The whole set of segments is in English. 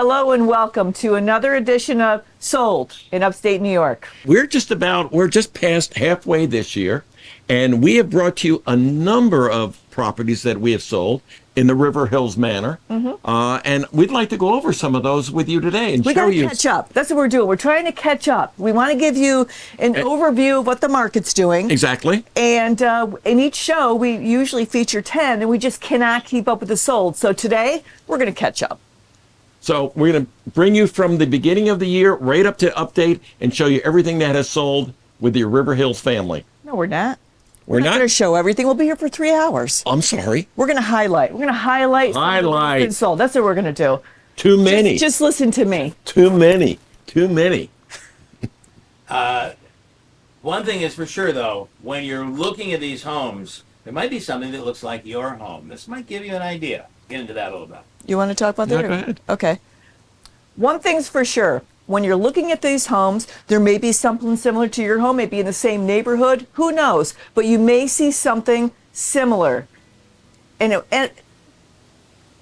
Hello and welcome to another edition of Sold in Upstate New York. We're just past halfway this year, and we have brought you a number of properties that we have sold in the River Hills manner. And we'd like to go over some of those with you today and show you. We got to catch up. That's what we're doing. We're trying to catch up. We want to give you an overview of what the market's doing. Exactly. And in each show, we usually feature 10, and we just cannot keep up with the sold. So today, we're going to catch up. So we're going to bring you from the beginning of the year right up to update and show you everything that has sold with your River Hills family. No, we're not. We're not going to show everything. We'll be here for 3 hours. I'm sorry. We're going to highlight. We're going to highlight. Been sold. That's what we're going to do. Too many. Just listen to me. Too many. One thing is for sure, though, when you're looking at these homes, there might be something that looks like your home. This might give you an idea. Get into that a little bit. You want to talk about that? Go ahead. Okay. One thing's for sure. When you're looking at these homes, there may be something similar to your home, maybe in the same neighborhood. Who knows? But you may see something similar. And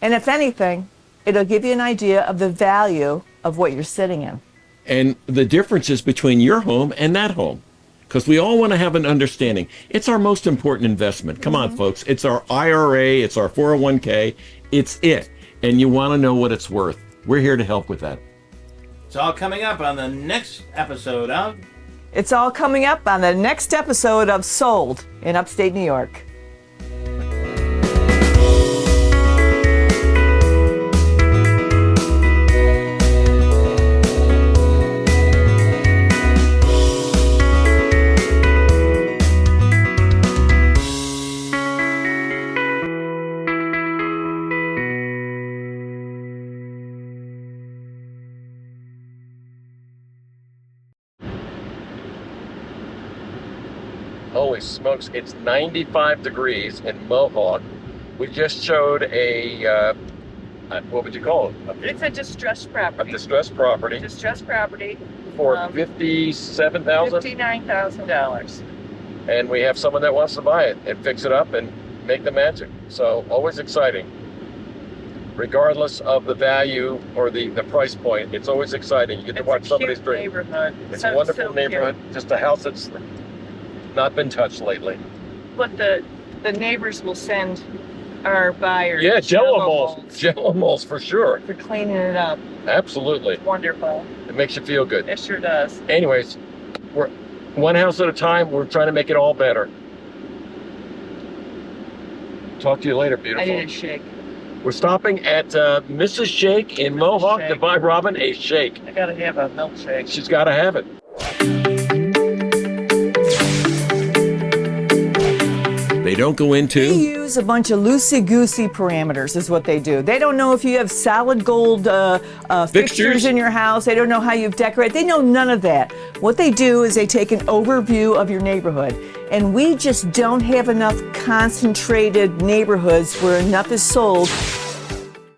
if anything, it'll give you an idea of the value of what you're sitting in. And the differences between your home and that home. Because we all want to have an understanding. It's our most important investment. Come on, folks. It's our IRA. It's our 401k. It's it. And you want to know what it's worth. We're here to help with that. It's all coming up on the next episode of... It's all coming up on the next episode of Sold in Upstate New York. Holy smokes, it's 95 degrees in Mohawk. We just showed a, what would you call it? It's a distressed property. A distressed property. Distressed property. For $57,000? $59,000. And we have someone that wants to buy it and fix it up and make the magic. So always exciting. Regardless of the value or the price point, it's always exciting. You get to watch somebody's dream. Neighborhood. It's a wonderful neighborhood. Just a house that's not been touched lately. But the neighbors will send our buyers. Yeah, Jello molds for sure. For cleaning it up. Absolutely. It's wonderful. It makes you feel good. It sure does. Anyways, we're one house at a time. We're trying to make it all better. Talk to you later, beautiful. I need a shake. We're stopping at Mrs. Shake in Mohawk Shake. to buy Robin a shake. I gotta have a milkshake. She's got to have it. They don't go into... They use a bunch of loosey-goosey parameters is what they do. They don't know if you have solid gold fixtures in your house. They don't know how you've decorated. They know none of that. What they do is they take an overview of your neighborhood. And we just don't have enough concentrated neighborhoods where enough is sold.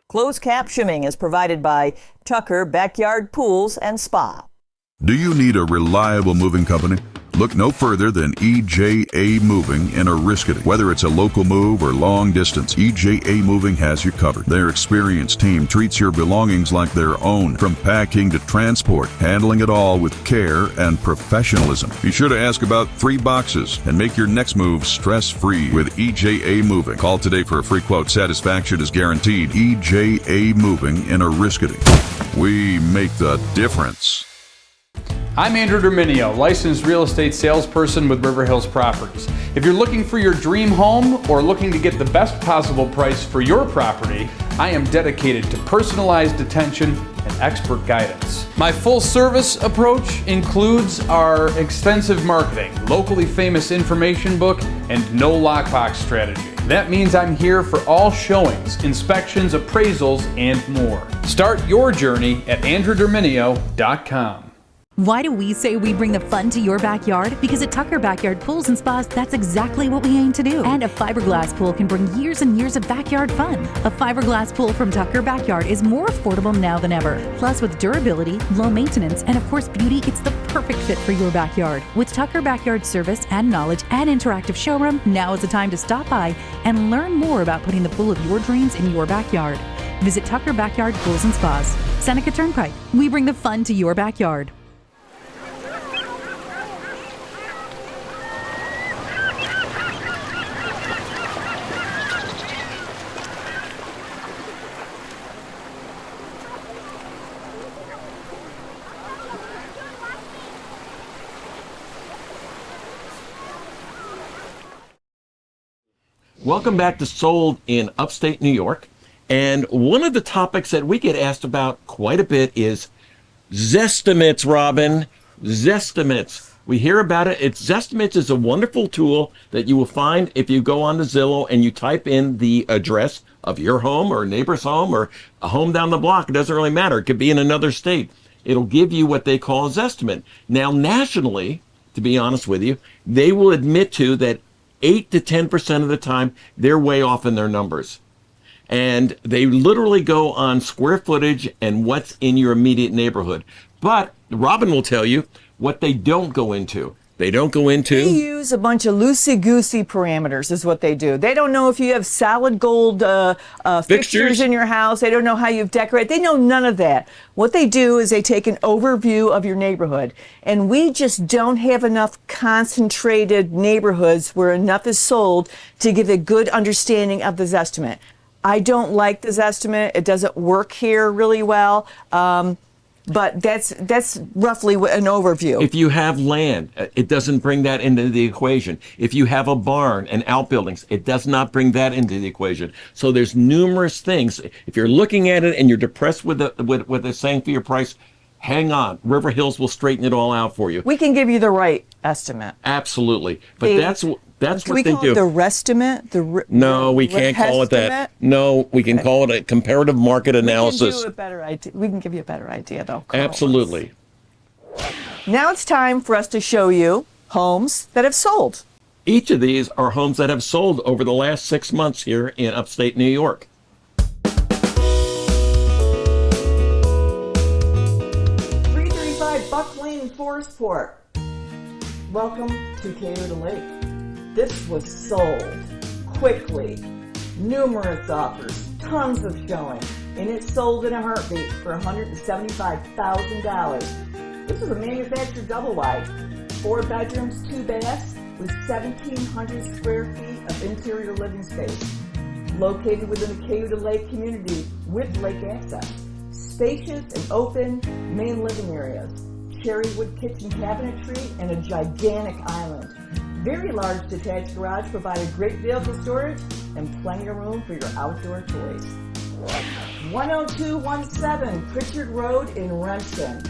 Closed captioning is provided by Tucker Backyard Pools and Spa. Do you need a reliable moving company? Look no further than EJA Moving in Oriskany. Whether it's a local move or long distance, EJA Moving has you covered. Their experienced team treats your belongings like their own, from packing to transport, handling it all with care and professionalism. Be sure to ask about 3 boxes and make your next move stress-free with EJA Moving. Call today for a free quote. Satisfaction is guaranteed. EJA Moving in Oriskany. We make the difference. I'm Andrew Derminio, licensed real estate salesperson with River Hills Properties. If you're looking for your dream home or looking to get the best possible price for your property, I am dedicated to personalized attention and expert guidance. My full service approach includes our extensive marketing, locally famous information book, and no lockbox strategy. That means I'm here for all showings, inspections, appraisals, and more. Start your journey at andrewderminio.com. Why do we say we bring the fun to your backyard? Because at Tucker Backyard Pools and Spas, that's exactly what we aim to do. And a fiberglass pool can bring years and years of backyard fun. A fiberglass pool from Tucker Backyard is more affordable now than ever. Plus, with durability, low maintenance, and of course beauty, it's the perfect fit for your backyard. With Tucker Backyard service and knowledge and interactive showroom, now is the time to stop by and learn more about putting the pool of your dreams in your backyard. Visit Tucker Backyard Pools and Spas. Seneca Turnpike. We bring the fun to your backyard. Welcome back to Sold in Upstate New York. And one of the topics that we get asked about quite a bit is Zestimates, Robin. Zestimates. We hear about it. Zestimates is a wonderful tool that you will find if you go on to Zillow and you type in the address of your home or a neighbor's home or a home down the block. It doesn't really matter. It could be in another state. It'll give you what they call a Zestimate. Now, nationally, to be honest with you, they will admit to that 8 to 10% of the time, they're way off in their numbers. And they literally go on square footage and what's in your immediate neighborhood. But Robin will tell you what they don't go into. They don't go into... They use a bunch of loosey-goosey parameters is what they do. They don't know if you have solid gold fixtures in your house. They don't know how you've decorated. They know none of that. What they do is they take an overview of your neighborhood. And we just don't have enough concentrated neighborhoods where enough is sold to give a good understanding of the Zestimate. I don't like the Zestimate. It doesn't work here really well. But that's roughly an overview. If you have land, it doesn't bring that into the equation. If you have a barn and outbuildings, it does not bring that into the equation. So there's numerous things. If you're looking at it and you're depressed with what they're saying for your price, hang on. River Hills will straighten it all out for you. We can give you the right estimate. Absolutely. But that's what they do. Can we call it the Restimate? No, we can't call it that. No, we can call it a comparative market analysis. We can do a better idea. We can give you a better idea, though. Absolutely. Now it's time for us to show you homes that have sold. Each of these are homes that have sold over the last 6 months here in upstate New York. 335 Buck Lane in Forestport. Welcome to Cater Lake. This was sold quickly, numerous offers, tons of showing, and it sold in a heartbeat for $175,000. This is a manufactured double wide, 4 bedrooms, 2 baths, with 1,700 square feet of interior living space, located within the Cater Lake community with lake access, spacious and open main living areas, cherry wood kitchen cabinetry, and a gigantic island. Very large detached garage provided great vehicle storage and plenty of room for your outdoor toys. 10217 Pritchard Road in Renton,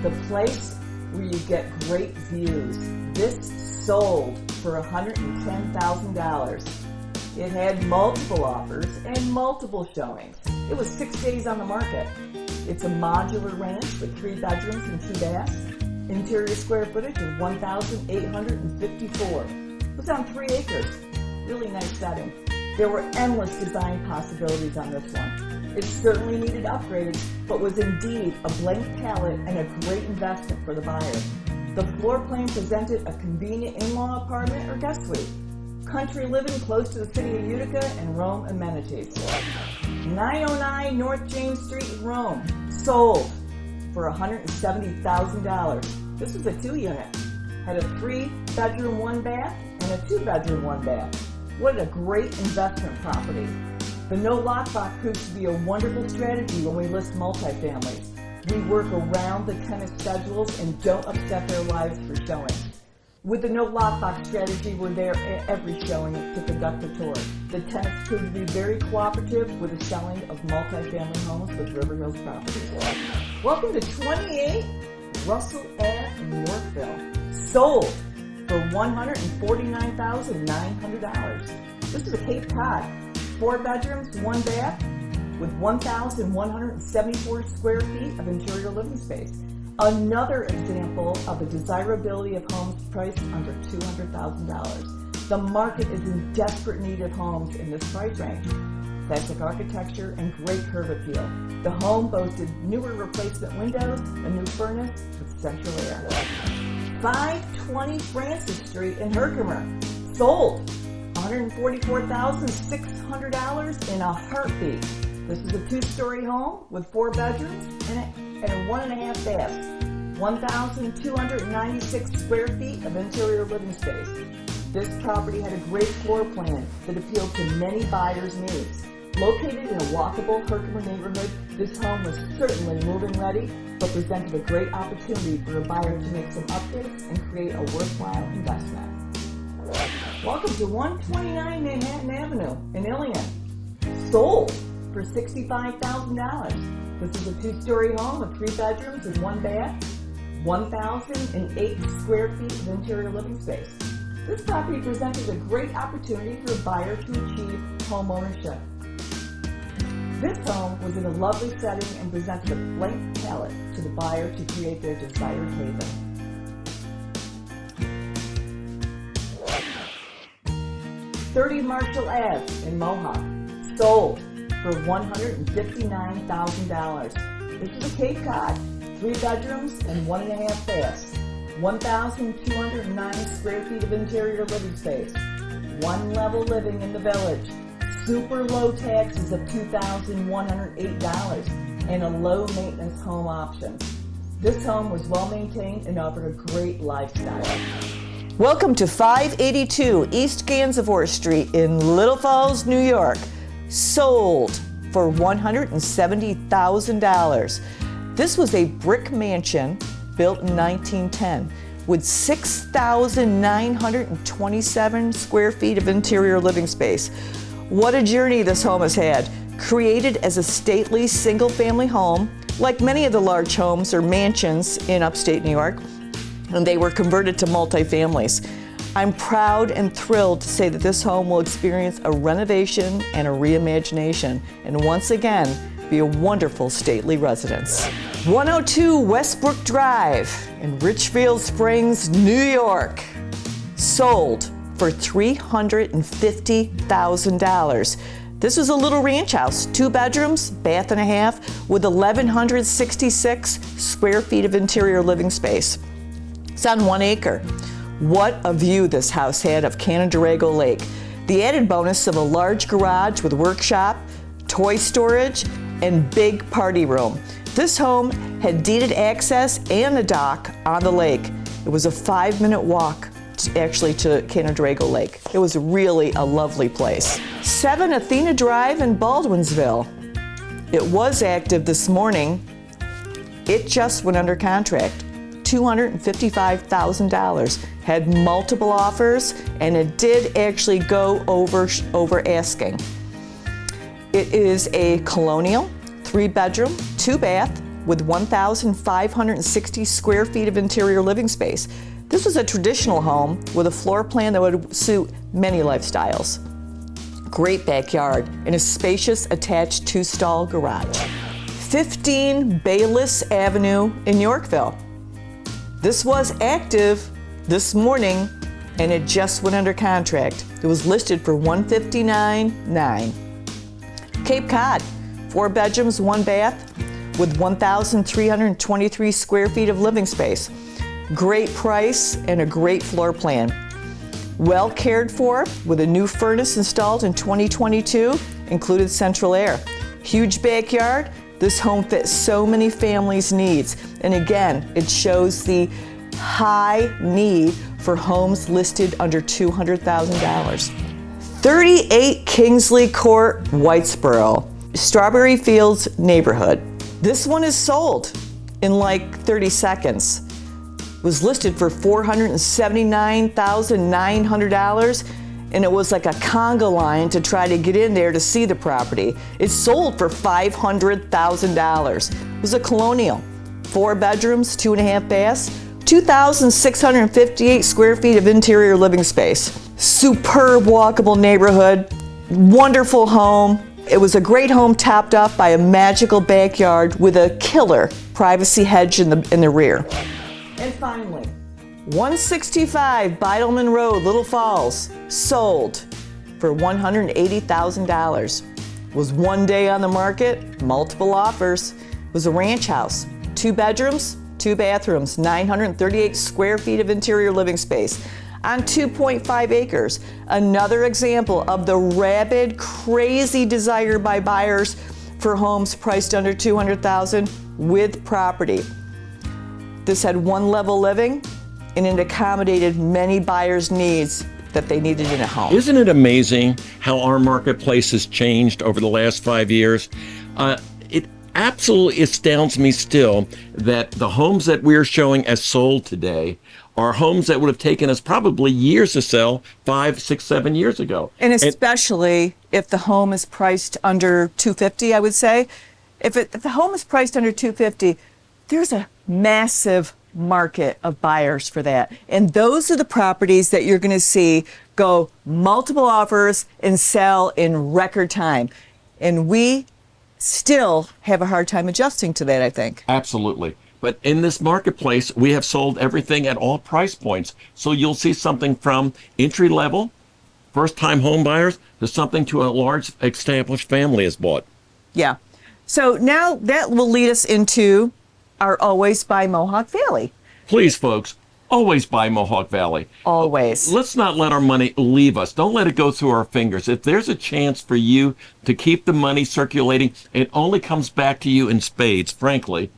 the place where you get great views. This sold for $110,000. It had multiple offers and multiple showings. It was 6 days on the market. It's a modular ranch with 3 bedrooms and 2 baths. Interior square footage of 1,854. It was on 3 acres. Really nice setting. There were endless design possibilities on this one. It certainly needed upgrades, but was indeed a blank palette and a great investment for the buyer. The floor plan presented a convenient in-law apartment or guest suite. Country living close to the city of Utica and Rome amenities. 909 North James Street in Rome. Sold for $170,000. This was a 2-unit. Had a 3-bedroom, 1 bath and a 2-bedroom, 1 bath. What a great investment property. The no lockbox proves to be a wonderful strategy when we list multifamilies. We work around the tenant schedules and don't upset their lives for showing. With the no lockbox strategy, we're there at every showing to conduct a tour. The tenants prove to be very cooperative with the selling of multifamily homes with River Hills Properties. Welcome to 28 Russell Ave in Yorkville. Sold for $149,900. This is a Cape Cod, 4 bedrooms, 1 bath, with 1,174 square feet of interior living space. Another example of the desirability of homes priced under $200,000. The market is in desperate need of homes in this price range. Classic architecture and great curb appeal. The home boasted newer replacement windows, a new furnace with central air. 520 Francis Street in Herkimer. Sold $144,600 in a heartbeat. This is a 2-story home with 4 bedrooms and a 1.5 baths. 1,296 square feet of interior living space. This property had a great floor plan that appealed to many buyers' needs. Located in a walkable Herkimer neighborhood, this home was certainly move-in ready, but presented a great opportunity for a buyer to make some updates and create a worthwhile investment. Welcome to 129 Manhattan Avenue in Ilion. Sold for $65,000. This is a 2-story home with 3 bedrooms and 1 bath, 1,008 square feet of interior living space. This property presented a great opportunity for a buyer to achieve home ownership. This home was in a lovely setting and presented a blank palette to the buyer to create their desired haven. .30 Marshall Ave in Mohawk, sold for $159,000. This is a Cape Cod, 3 bedrooms and 1.5 baths, 1,209 square feet of interior living space, 1 level living in the village, super low taxes of $2,108, and a low maintenance home option. This home was well maintained and offered a great lifestyle. Welcome to 582 East Gansevoort Street in Little Falls, New York. Sold for $170,000. This was a brick mansion built in 1910 with 6,927 square feet of interior living space. What a journey this home has had. Created as a stately single-family home, like many of the large homes or mansions in upstate New York, and they were converted to multifamilies. I'm proud and thrilled to say that this home will experience a renovation and a reimagination, and once again, be a wonderful stately residence. 102 Westbrook Drive in Richfield Springs, New York. Sold for $350,000. This was a little ranch house, 2 bedrooms, bath and a half, with 1,166 square feet of interior living space. It's on 1 acre. What a view this house had of Canandaigua Lake. The added bonus of a large garage with workshop, toy storage, and big party room. This home had deeded access and a dock on the lake. It was a 5-minute walk to Canandaigua Lake. It was really a lovely place. 7 Athena Drive in Baldwinsville. It was active this morning. It just went under contract. $255,000. Had multiple offers, and it did actually go over asking. It is a colonial, 3 bedroom, 2 bath, with 1,560 square feet of interior living space. This was a traditional home with a floor plan that would suit many lifestyles. Great backyard and a spacious attached 2-stall garage. 15 Bayless Avenue in Yorkville. This was active this morning, and it just went under contract. It was listed for $159,900. Cape Cod, 4 bedrooms, 1 bath, with 1,323 square feet of living space. Great price and a great floor plan. Well cared for, with a new furnace installed in 2022, included central air. Huge backyard. This home fits so many families' needs. And again, it shows the high need for homes listed under $200,000. 38 Kingsley Court, Whitesboro, Strawberry Fields neighborhood. This one is sold in like 30 seconds. Was listed for $479,900, and it was like a conga line to try to get in there to see the property. It sold for $500,000. It was a colonial, 4 bedrooms, 2.5 baths, 2,658 square feet of interior living space. Superb walkable neighborhood, wonderful home. It was a great home topped off by a magical backyard with a killer privacy hedge in the rear. And finally, 165 Beidelman Road, Little Falls, sold for $180,000. Was 1 day on the market, multiple offers. Was a ranch house, 2 bedrooms, 2 bathrooms, 938 square feet of interior living space on 2.5 acres. Another example of the rabid, crazy desire by buyers for homes priced under $200,000 with property. This had one level living, and it accommodated many buyers' needs that they needed in a home. Isn't it amazing how our marketplace has changed over the last 5 years? It absolutely astounds me still that the homes that we're showing as sold today are homes that would have taken us probably years to sell 5, 6, 7 years ago. And especially if the home is priced under $250,000, I would say. If the home is priced under $250,000, there's a massive market of buyers for that. And those are the properties that you're going to see go multiple offers and sell in record time. And we still have a hard time adjusting to that, I think. Absolutely. But in this marketplace, we have sold everything at all price points. So you'll see something from entry level, first-time home buyers, to something to a large established family has bought. Yeah. So now that will lead us into our Always Buy Mohawk Valley. Please, folks, always buy Mohawk Valley. Always. Let's not let our money leave us. Don't let it go through our fingers. If there's a chance for you to keep the money circulating, it only comes back to you in spades, frankly.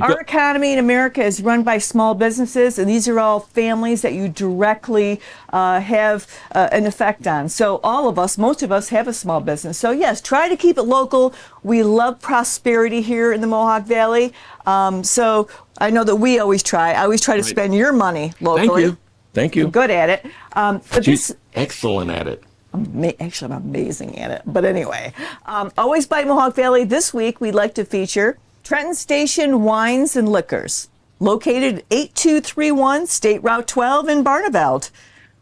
Our economy in America is run by small businesses, and these are all families that you directly have an effect on. So all of us, most of us have a small business. So yes, try to keep it local. We love prosperity here in the Mohawk Valley. So I know that we always try. I always try to spend your money locally. Thank you. Thank you. I'm good at it. But She's excellent at it. Actually, I'm amazing at it. But anyway, Always Buy Mohawk Valley. This week, we'd like to feature Trenton Station Wines and Liquors, located 8231 State Route 12 in Barneveld.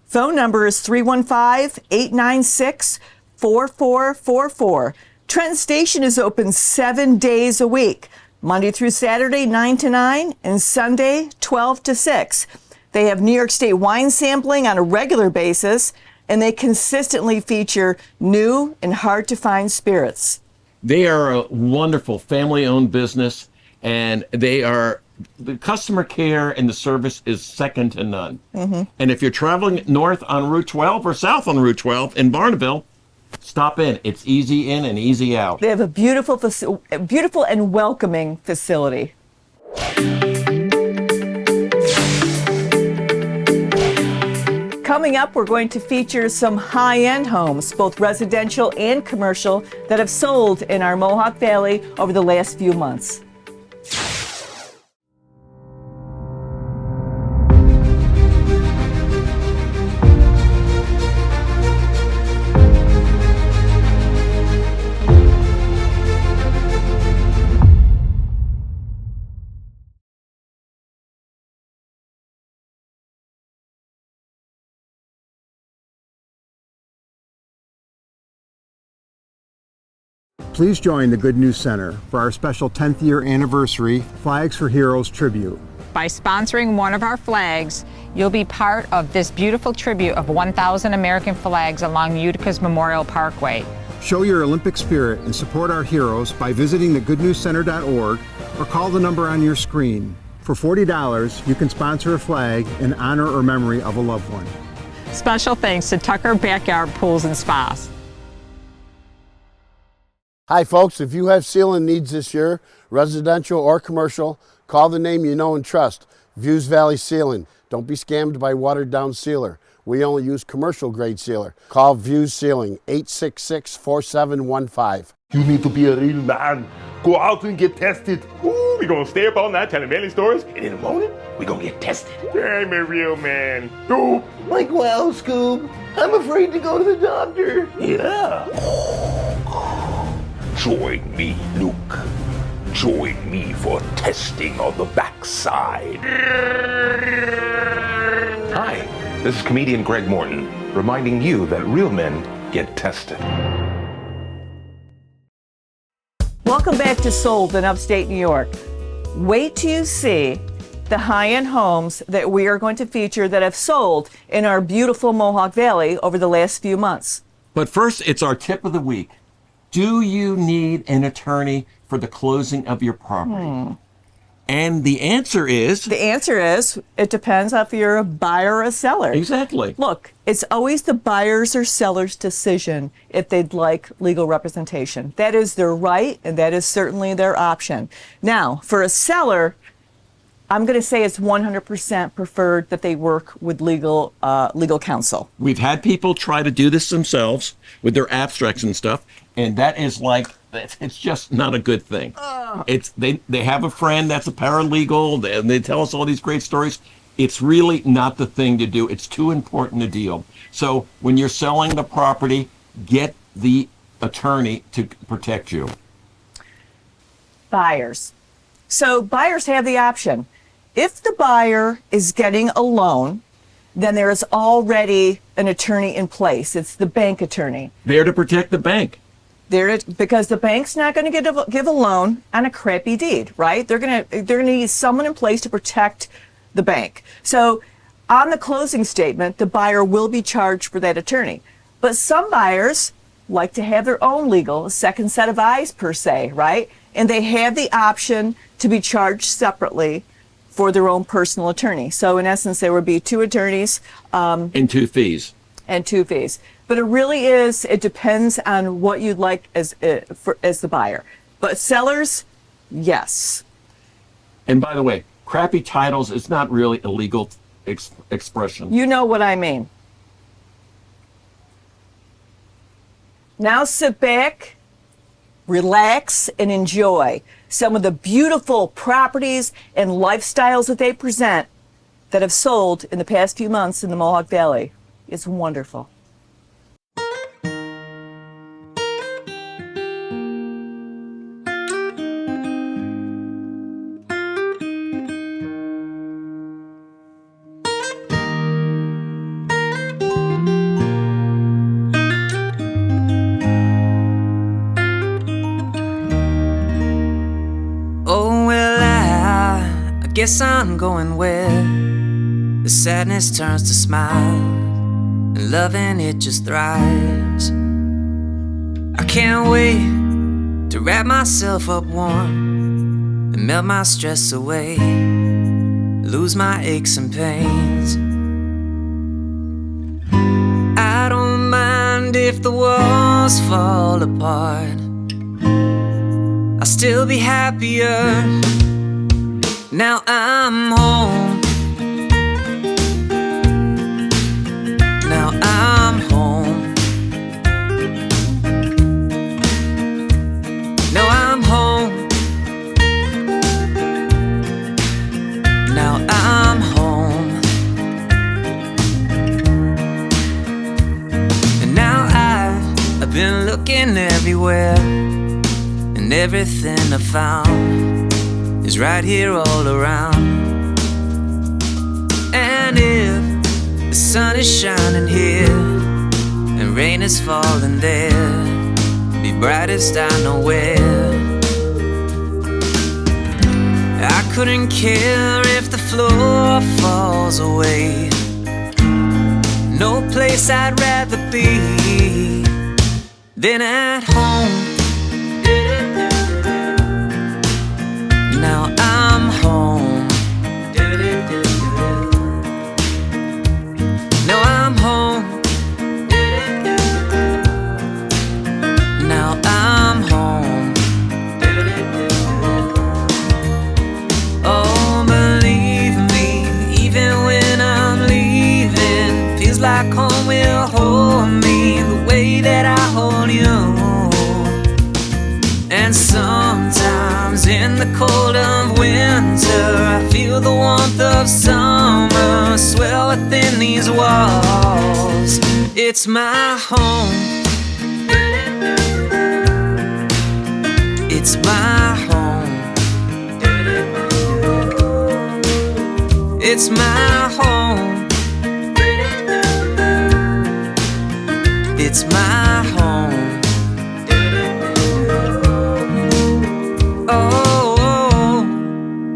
Phone number is 315-896-4444. Trenton Station is open 7 days a week, Monday through Saturday, 9 to 9, and Sunday, 12 to 6. They have New York State wine sampling on a regular basis, and they consistently feature new and hard-to-find spirits. They are a wonderful family-owned business, and the customer care and the service is second to none. Mm-hmm. And if you're traveling north on Route 12 or south on Route 12 in Barneville, stop in. It's easy in and easy out. They have a beautiful and welcoming facility. Coming up, we're going to feature some high-end homes, both residential and commercial, that have sold in our Mohawk Valley over the last few months. Please join the Good News Center for our special 10th year anniversary Flags for Heroes tribute. By sponsoring one of our flags, you'll be part of this beautiful tribute of 1,000 American flags along Utica's Memorial Parkway. Show your Olympic spirit and support our heroes by visiting thegoodnewscenter.org or call the number on your screen. For $40, you can sponsor a flag in honor or memory of a loved one. Special thanks to Tucker Backyard Pools and Spas. Hi folks, if you have sealing needs this year, residential or commercial, call the name you know and trust, Views Valley Sealing. Don't be scammed by watered down sealer. We only use commercial grade sealer. Call Views Sealing, 866-4715. You need to be a real man. Go out and get tested. Ooh, we're gonna stay up all night telling many stories, and in the morning, we're gonna get tested. I'm a real man. Scoop. Like, well, Scoob, I'm afraid to go to the doctor. Yeah. Join me, Luke. Join me for testing on the backside. Hi, this is comedian Greg Morton, reminding you that real men get tested. Welcome back to Sold in Upstate New York. Wait till you see the high-end homes that we are going to feature that have sold in our beautiful Mohawk Valley over the last few months. But first, it's our tip of the week. Do you need an attorney for the closing of your property? And the answer is? The answer is, it depends if you're a buyer or a seller. Exactly. Look, it's always the buyer's or seller's decision if they'd like legal representation. That is their right, and that is certainly their option. Now, for a seller, I'm going to say it's 100% preferred that they work with legal counsel. We've had people try to do this themselves with their abstracts and stuff, and that is like, it's just not a good thing. It's they have a friend that's a paralegal, and they tell us all these great stories. It's really not the thing to do. It's too important a deal. So when you're selling the property, get the attorney to protect you. Buyers. So buyers have the option. If the buyer is getting a loan, then there is already an attorney in place. It's the bank attorney. There to protect the bank. Because the bank's not going to give a loan on a crappy deed, right? They're going to need someone in place to protect the bank. So on the closing statement, the buyer will be charged for that attorney. But some buyers like to have their own legal, second set of eyes per se, right? And they have the option to be charged separately for their own personal attorney. So in essence, there would be two attorneys. And two fees. And two fees. But it depends on what you'd like as the buyer. But sellers, yes. And by the way, crappy titles is not really a legal expression. You know what I mean. Now sit back, relax, and enjoy some of the beautiful properties and lifestyles that they present that have sold in the past few months in the Mohawk Valley. It's wonderful. Guess I'm going where the sadness turns to smile and loving it just thrives. I can't wait to wrap myself up warm and melt my stress away, lose my aches and pains. I don't mind if the walls fall apart, I'll still be happier. Now I'm home. Now I'm home. Now I'm home. Now I'm home. And now I've been looking everywhere, and everything I found is right here all around. And if the sun is shining here and rain is falling there, be brightest I know where. I couldn't care if the floor falls away, no place I'd rather be than at home. Now I'm home. Now I'm home. Now I'm home. Oh, believe me, even when I'm leaving, feels like home will hold me the way that I hold you. And sometimes in the cold of winter, I feel the warmth of summer swell within these walls. It's my home. It's my home. It's my home. It's my home.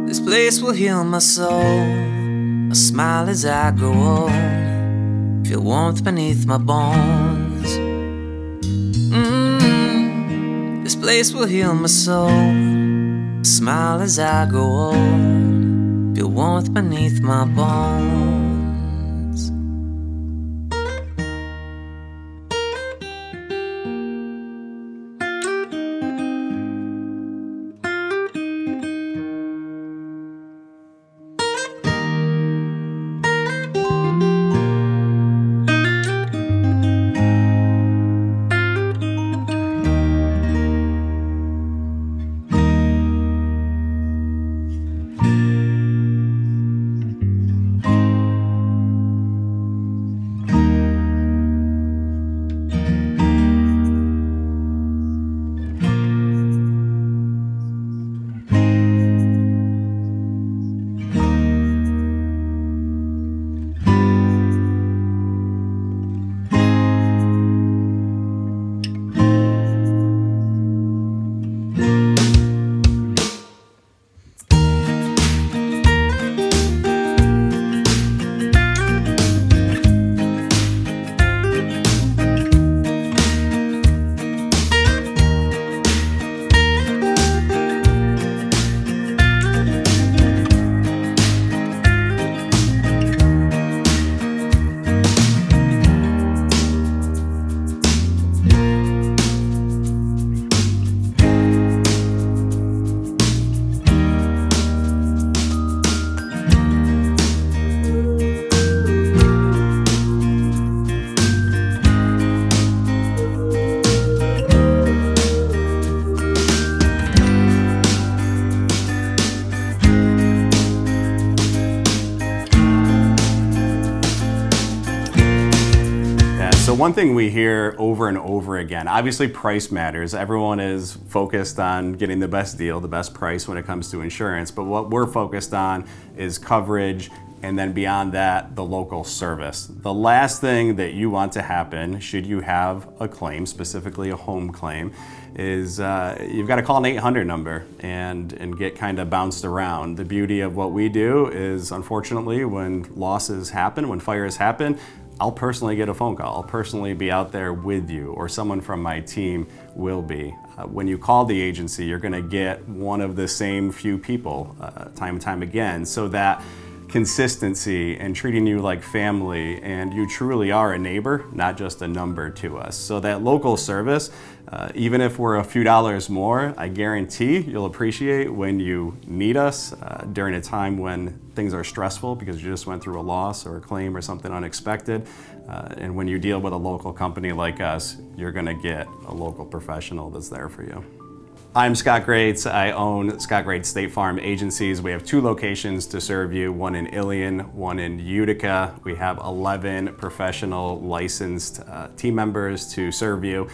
This place will heal my soul. I smile as I grow old, feel warmth beneath my bones. This place will heal my soul. Smile as I grow old, feel warmth beneath my bones. So one thing we hear over and over again, obviously price matters. Everyone is focused on getting the best deal, the best price when it comes to insurance, but what we're focused on is coverage, and then beyond that, the local service. The last thing that you want to happen, should you have a claim, specifically a home claim, is you've got to call an 800 number and get kind of bounced around. The beauty of what we do is, unfortunately, when losses happen, when fires happen, I'll personally get a phone call. I'll personally be out there with you, or someone from my team will be. When you call the agency, you're gonna get one of the same few people time and time again, so that consistency and treating you like family, and you truly are a neighbor, not just a number to us. So that local service, even if we're a few dollars more, I guarantee you'll appreciate when you need us during a time when things are stressful because you just went through a loss or a claim or something unexpected. And when you deal with a local company like us, you're gonna get a local professional that's there for you. I'm Scott Grates. I own Scott Grates State Farm Agencies. We have 2 locations to serve you, one in Ilion, one in Utica. We have 11 professional licensed team members to serve you,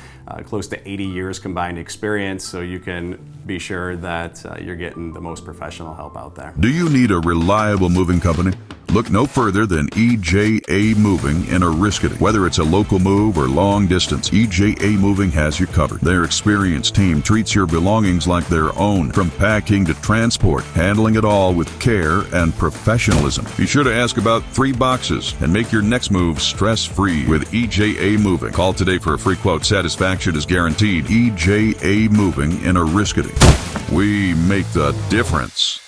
close to 80 years combined experience, so you can be sure that you're getting the most professional help out there. Do you need a reliable moving company? Look no further than EJA Moving in Oriskany. Whether it's a local move or long distance, EJA Moving has you covered. Their experienced team treats your belongings like their own, from packing to transport, handling it all with care and professionalism. Be sure to ask about 3 boxes and make your next move stress-free with EJA Moving. Call today for a free quote. Satisfaction is guaranteed. EJA Moving in Oriskany. We make the difference.